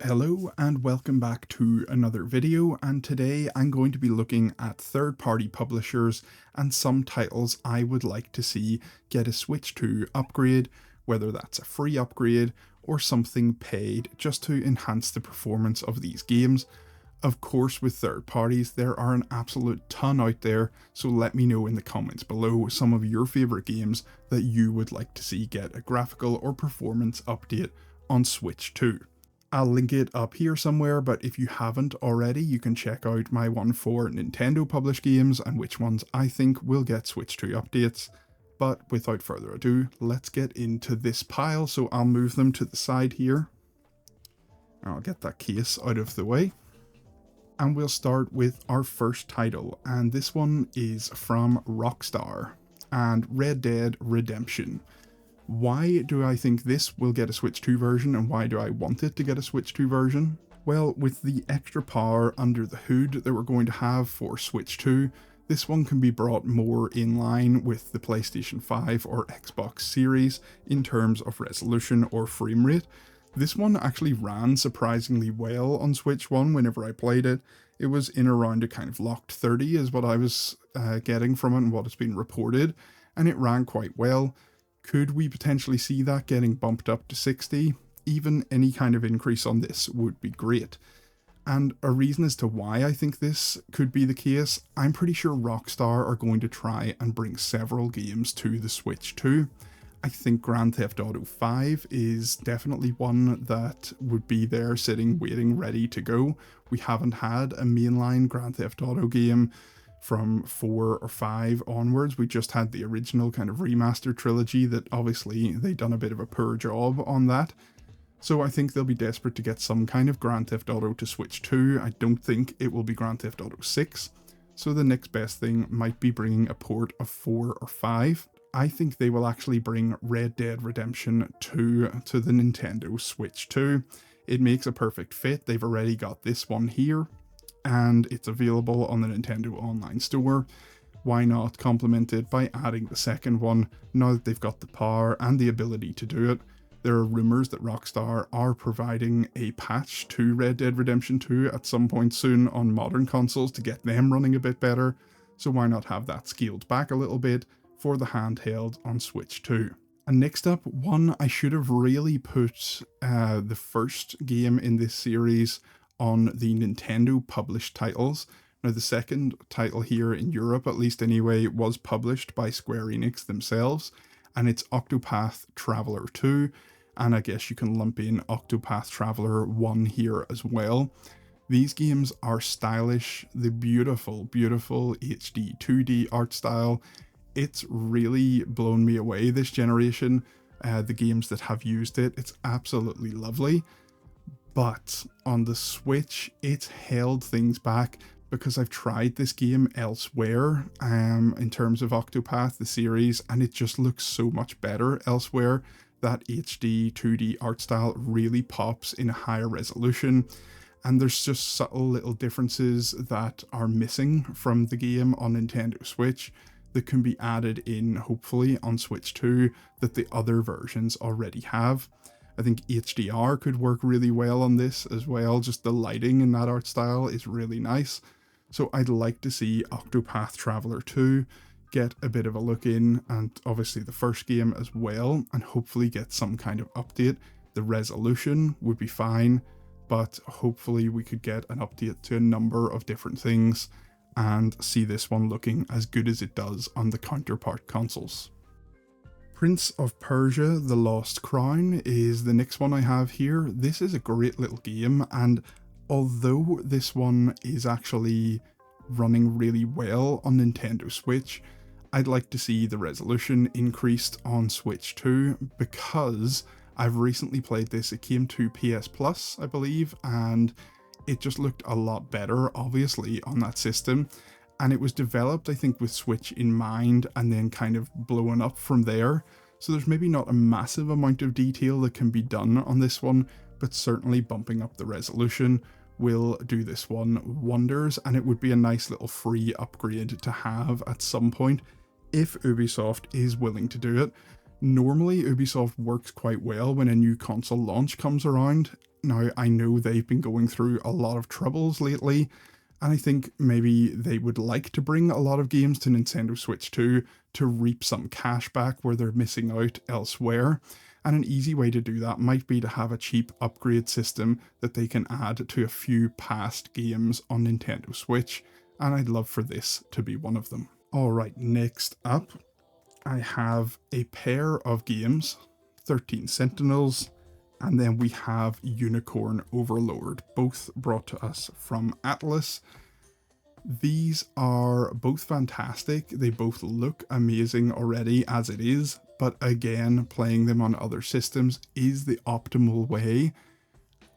Hello and welcome back to another video, and today I'm going to be looking at third-party publishers and some titles I would like to see get a Switch 2 upgrade, whether that's a free upgrade or something paid just to enhance the performance of these games. Of course, with third parties, there are an absolute ton out there, so let me know in the comments below some of your favourite games that you would like to see get a graphical or performance update on Switch 2. I'll link it up here somewhere, but if you haven't already, you can check out my one for Nintendo published games and which ones I think will get Switch 2 updates. But without further ado, let's get into this pile, so I'll move them to the side here. I'll get that case out of the way. And we'll start with our first title, and this one is from Rockstar and Red Dead Redemption. Why do I think this will get a Switch 2 version, and why do I want it to get a Switch 2 version? Well, with the extra power under the hood that we're going to have for Switch 2, this one can be brought more in line with the PlayStation 5 or Xbox Series in terms of resolution or frame rate. This one actually ran surprisingly well on Switch 1 whenever I played it. It was in around a kind of locked 30 is what I was getting from it and what has been reported, and it ran quite well. Could we potentially see that getting bumped up to 60? Even any kind of increase on this would be great. And a reason as to why I think this could be the case, I'm pretty sure Rockstar are going to try and bring several games to the Switch 2. I think Grand Theft Auto 5 is definitely one that would be there sitting, waiting, ready to go. We haven't had a mainline Grand Theft Auto game from 4 or 5 onwards. We just had the original kind of remastered trilogy that obviously they done a bit of a poor job on that. So I think they'll be desperate to get some kind of Grand Theft Auto to Switch 2. I don't think it will be Grand Theft Auto 6. So the next best thing might be bringing a port of 4 or 5. I think they will actually bring Red Dead Redemption 2 to the Nintendo Switch 2. It makes a perfect fit. They've already got this one here, and it's available on the Nintendo Online Store. Why not complement it by adding the second one, now that they've got the power and the ability to do it? There are rumours that Rockstar are providing a patch to Red Dead Redemption 2 at some point soon on modern consoles to get them running a bit better, so why not have that scaled back a little bit for the handheld on Switch 2. And next up, one I should have really put the first game in this series on the Nintendo published titles. Now the second title here in Europe, at least anyway, was published by Square Enix themselves, and it's Octopath Traveler 2, and I guess you can lump in Octopath Traveler 1 here as well. These games are stylish, the beautiful, beautiful HD 2D art style. It's really blown me away this generation, the games that have used it. It's absolutely lovely. But on the Switch, it's held things back because I've tried this game elsewhere in terms of Octopath, the series, and it just looks so much better elsewhere. That HD 2D art style really pops in a higher resolution, and there's just subtle little differences that are missing from the game on Nintendo Switch that can be added in, hopefully, on Switch 2 that the other versions already have. I think HDR could work really well on this as well. Just the lighting in that art style is really nice. So I'd like to see Octopath Traveler 2 get a bit of a look in, and obviously the first game as well, and hopefully get some kind of update. The resolution would be fine, but hopefully we could get an update to a number of different things and see this one looking as good as it does on the counterpart consoles. Prince of Persia: The Lost Crown is the next one I have here. This is a great little game, and although this one is actually running really well on Nintendo Switch, I'd like to see the resolution increased on Switch 2 because I've recently played this. It came to PS Plus, I believe, and it just looked a lot better, obviously, on that system. And it was developed, I think, with Switch in mind and then kind of blown up from there. So there's maybe not a massive amount of detail that can be done on this one, but certainly bumping up the resolution will do this one wonders, and it would be a nice little free upgrade to have at some point if Ubisoft is willing to do it. Normally, Ubisoft works quite well when a new console launch comes around. Now, I know they've been going through a lot of troubles lately, and I think maybe they would like to bring a lot of games to Nintendo Switch 2 to reap some cash back where they're missing out elsewhere. And an easy way to do that might be to have a cheap upgrade system that they can add to a few past games on Nintendo Switch, and I'd love for this to be one of them. Alright, next up, I have a pair of games, 13 Sentinels, and then we have Unicorn Overlord, both brought to us from Atlas. These are both fantastic. They both look amazing already as it is, but again, playing them on other systems is the optimal way.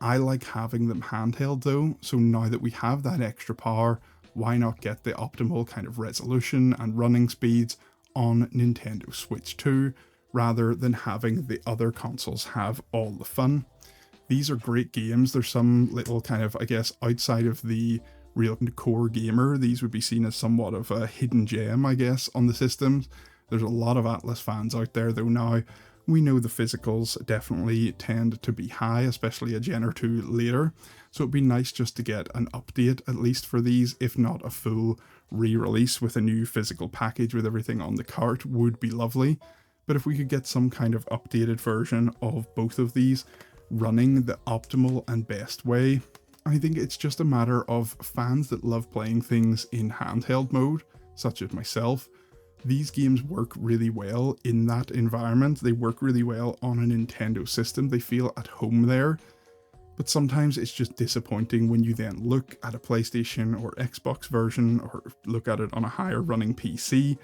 I like having them handheld though, so now that we have that extra power, why not get the optimal kind of resolution and running speeds on Nintendo Switch 2, rather than having the other consoles have all the fun. These are great games. There's some little kind of, I guess, outside of the real core gamer, these would be seen as somewhat of a hidden gem, I guess, on the systems. There's a lot of Atlas fans out there, though now we know the physicals definitely tend to be high, especially a gen or two later. So it'd be nice just to get an update, at least for these, if not a full re-release with a new physical package with everything on the cart would be lovely. But if we could get some kind of updated version of both of these running the optimal and best way, I think it's just a matter of fans that love playing things in handheld mode, such as myself. These games work really well in that environment. They work really well on a Nintendo system. They feel at home there. But sometimes it's just disappointing when you then look at a PlayStation or Xbox version, or look at it on a higher running PC,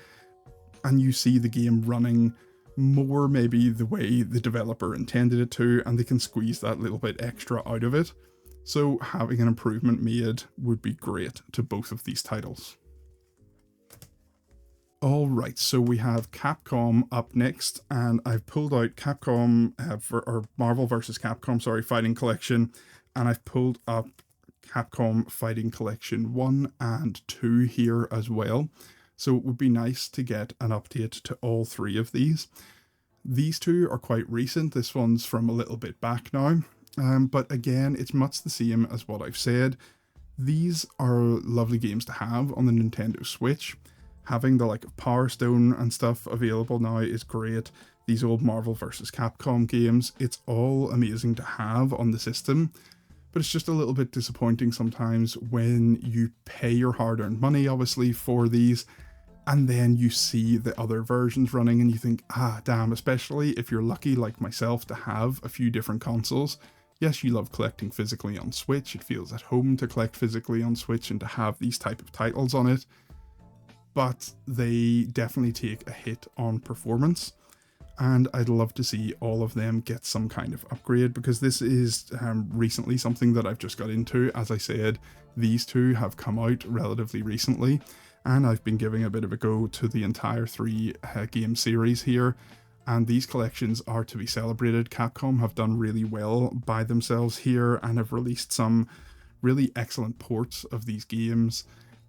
and you see the game running more maybe the way the developer intended it to, and they can squeeze that little bit extra out of it. So having an improvement made would be great to both of these titles. Alright, so we have Capcom up next, and I've pulled out Capcom, or Marvel vs. Capcom, sorry, Fighting Collection, and I've pulled up Capcom Fighting Collection 1 and 2 here as well. So it would be nice to get an update to all three of these. These two are quite recent. This one's from a little bit back now. But again, it's much the same as what I've said. These are lovely games to have on the Nintendo Switch. Having the like Power Stone and stuff available now is great. These old Marvel vs. Capcom games, it's all amazing to have on the system. But it's just a little bit disappointing sometimes when you pay your hard-earned money, obviously, for these, and then you see the other versions running and you think, ah, damn, especially if you're lucky like myself to have a few different consoles. Yes, you love collecting physically on Switch. It feels at home to collect physically on Switch and to have these type of titles on it. But they definitely take a hit on performance. And I'd love to see all of them get some kind of upgrade, because this is recently something that I've just got into. As I said, these two have come out relatively recently, and I've been giving a bit of a go to the entire three game series here. And these collections are to be celebrated. Capcom have done really well by themselves here and have released some really excellent ports of these games.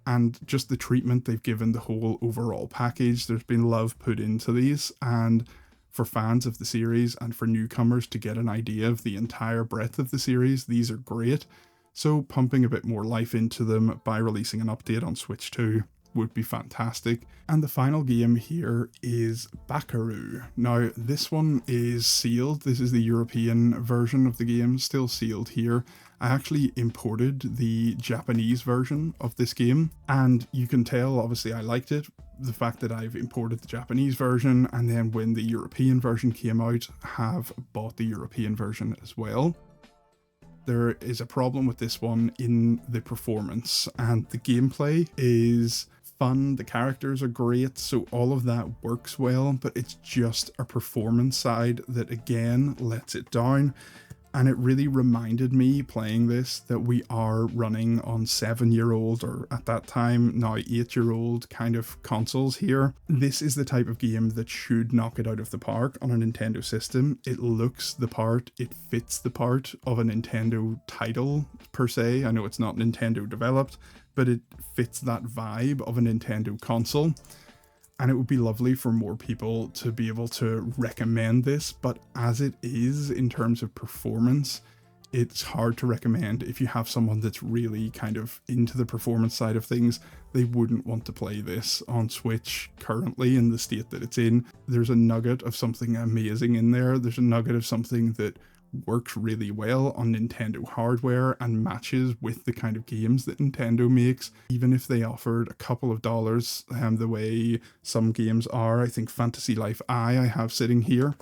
And just the treatment they've given the whole overall package, there's been love put into these. And for fans of the series and for newcomers to get an idea of the entire breadth of the series, these are great. So pumping a bit more life into them by releasing an update on Switch 2 would be fantastic. And the final game here is Bakaroo. Now, this one is sealed. This is the European version of the game, still sealed here. I actually imported the Japanese version of this game, and you can tell, obviously, I liked it. The fact that I've imported the Japanese version, and then when the European version came out, have bought the European version as well. There is a problem with this one in the performance, and the gameplay is fun, the characters are great, so all of that works well, but it's just a performance side that again lets it down. And it really reminded me playing this that we are running on 7-year-old, or at that time now 8-year-old kind of consoles here. This is the type of game that should knock it out of the park on a Nintendo system. It looks the part, it fits the part of a Nintendo title per se. I know it's not Nintendo developed, but it fits that vibe of a Nintendo console. And it would be lovely for more people to be able to recommend this, but as it is in terms of performance, it's hard to recommend. If you have someone that's really kind of into the performance side of things, they wouldn't want to play this on Switch currently in the state that it's in. There's a nugget of something amazing in there. There's a nugget of something that works really well on Nintendo hardware and matches with the kind of games that Nintendo makes. Even if they offered a couple of dollars, the way some games are, I think Fantasy Life I have sitting here,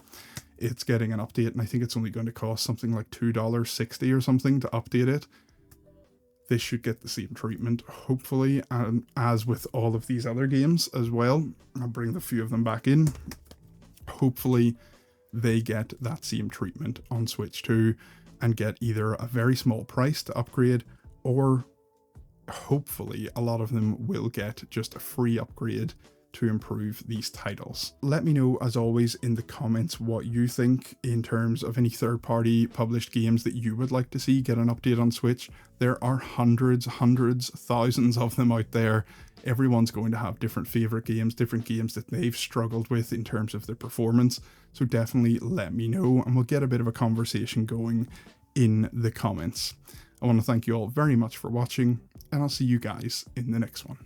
it's getting an update, and I think it's only going to cost something like $2.60 or something to update it. This should get the same treatment, hopefully, and as with all of these other games as well. I'll bring the few of them back in. Hopefully they get that same treatment on Switch 2 and get either a very small price to upgrade, or hopefully a lot of them will get just a free upgrade to improve these titles. Let me know, as always, in the comments what you think in terms of any third-party published games that you would like to see get an update on Switch. There are hundreds, thousands of them out there. Everyone's going to have different favorite games, different games that they've struggled with in terms of their performance. So definitely let me know, and we'll get a bit of a conversation going in the comments. I want to thank you all very much for watching, and I'll see you guys in the next one.